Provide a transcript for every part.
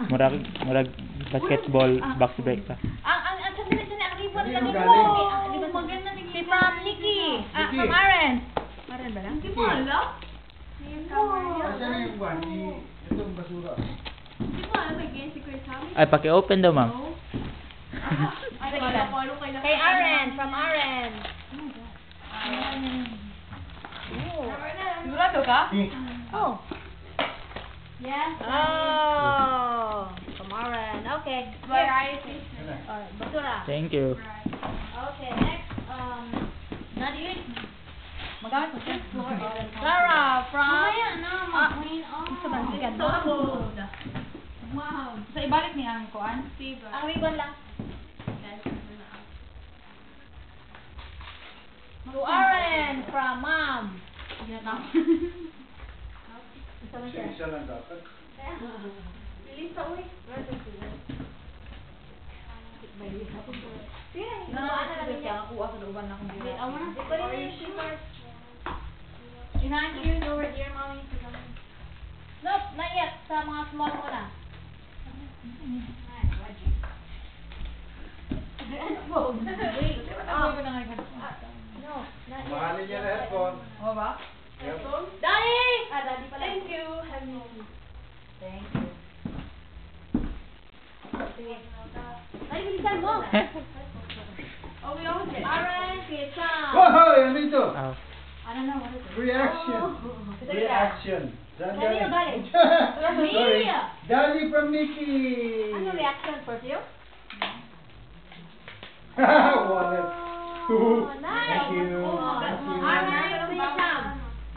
Murag basketball box break pa. Ang sandali ang ribbon ka dito. Maganda ni si from Nikki. From Aren. Aren ba lang? Hindi mo alam? Asan yung buwan? Itong basura. Hindi mo alam, may ganyan si Chris Hamid. Ay, paki-open daw, ma'am. Kay Aren, from Aren. Sigurado ka? Oh. Yes. Oh. From Aren. Okay. Where are you? Basura. Thank you. Okay, next. Nadine. Magamit mo siya. Sarah from... Mamaya na, mag-clean off. Wow. So, ibalik niya ang kuan? Ang ribbon lang. To Aren from Mom. Isa lang dapat. Lisa, uy. Behind you, over here, mommy. Nope, not yet. Sa mga small mo na. Wait. No, not yet. Mahalin niya na headphone. Oo ba? Headphone? Daddy! Daddy pala. Thank you. Thank you. Sige. Daddy, bilisan mo. Oh, we all did. Alright, kitchen. Wow! Ano ito? Oh. I don't know what it is. Reaction. Reaction. Saan Kanino galing? Sorry. Me! Dali from Mickey. Ano reaction for you? Wallet. Oh, nice. Thank you. Alright, Kuya Cham.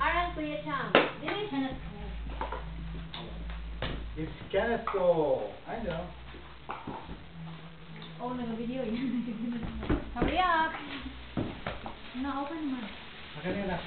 Alright, Kuya Cham. It's Keneso. I know. Oh, nag-video yan. Hurry up. Na-open mo. Akin na.